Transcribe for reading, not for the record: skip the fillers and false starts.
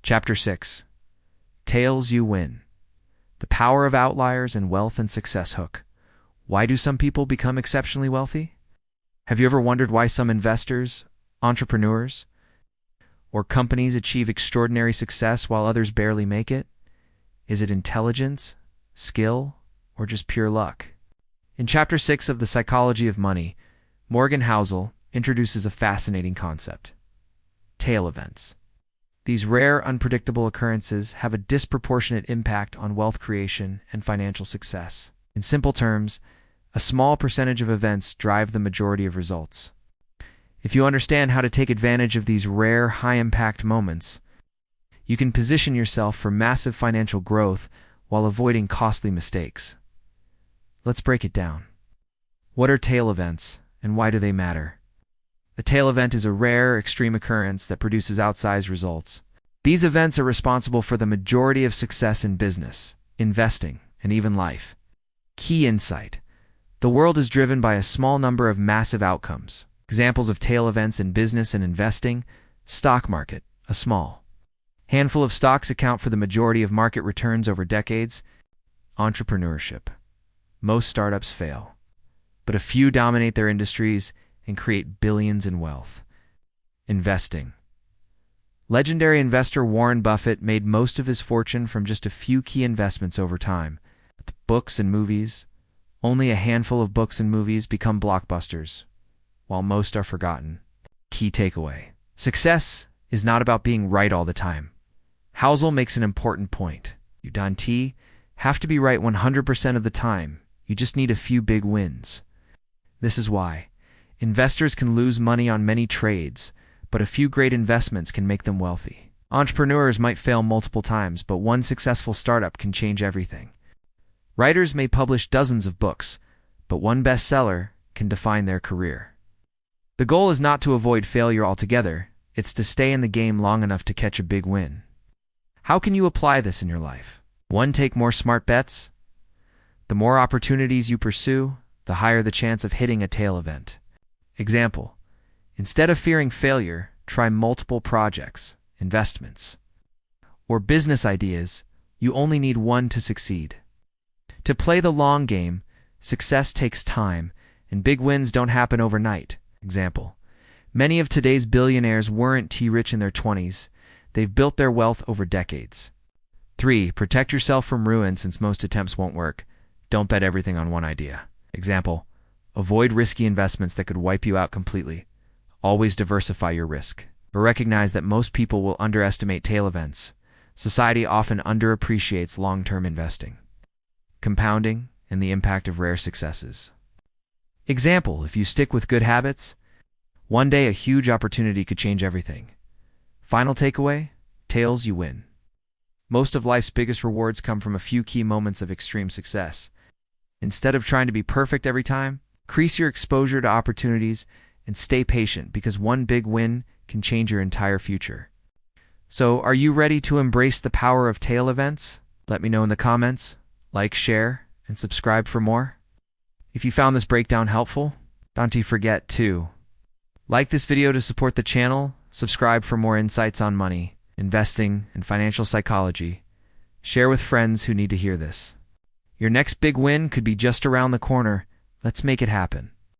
Chapter 6. Tails You Win. The Power of Outliers and Wealth and Success Hook. Why do some people become exceptionally wealthy? Have you ever wondered why some investors, entrepreneurs, or companies achieve extraordinary success while others barely make it? Is it intelligence, skill, or just pure luck? In Chapter 6 of The Psychology of Money, Morgan Housel introduces a fascinating concept: tail events. These rare, unpredictable occurrences have a disproportionate impact on wealth creation and financial success. In simple terms, a small percentage of events drive the majority of results. If you understand how to take advantage of these rare, high-impact moments, you can position yourself for massive financial growth while avoiding costly mistakes. Let's break it down. What are tail events, and why do they matter? A tail event is a rare, extreme occurrence that produces outsized results. These events are responsible for the majority of success in business, investing, and even life. Key insight: the world is driven by a small number of massive outcomes. Examples of tail events in business and investing: stock market, a small handful of stocks account for the majority of market returns over decades. Entrepreneurship: most startups fail, but a few dominate their industries and create billions in wealth. Investing: legendary investor Warren Buffett made most of his fortune from just a few key investments over time. Books and movies: only a handful of books and movies become blockbusters, while most are forgotten. Key takeaway: success is not about being right all the time. Housel makes an important point. You don't have to be right 100% of the time. You just need a few big wins. This is why investors can lose money on many trades, but a few great investments can make them wealthy. Entrepreneurs might fail multiple times, but one successful startup can change everything. Writers may publish dozens of books, but one bestseller can define their career. The goal is not to avoid failure altogether, it's to stay in the game long enough to catch a big win. How can you apply this in your life? 1. Take more smart bets. The more opportunities you pursue, the higher the chance of hitting a tail event. Example: instead of fearing failure, try multiple projects, investments, or business ideas. You only need one to succeed. To play the long game, success takes time, and big wins don't happen overnight. Example: many of today's billionaires weren't T-rich in their 20s. They've built their wealth over decades. 3. Protect yourself from ruin since most attempts won't work. Don't bet everything on one idea. Example: avoid risky investments that could wipe you out completely. Always diversify your risk. But recognize that most people will underestimate tail events. Society often underappreciates long-term investing, compounding, and the impact of rare successes. Example: if you stick with good habits, one day a huge opportunity could change everything. Final takeaway: tails you win. Most of life's biggest rewards come from a few key moments of extreme success. Instead of trying to be perfect every time, increase your exposure to opportunities and stay patient, because one big win can change your entire future. So, are you ready to embrace the power of tail events? Let me know in the comments. Like, share, and subscribe for more. If you found this breakdown helpful, don't forget to like this video to support the channel, subscribe for more insights on money, investing, and financial psychology. Share with friends who need to hear this. Your next big win could be just around the corner. Let's make it happen.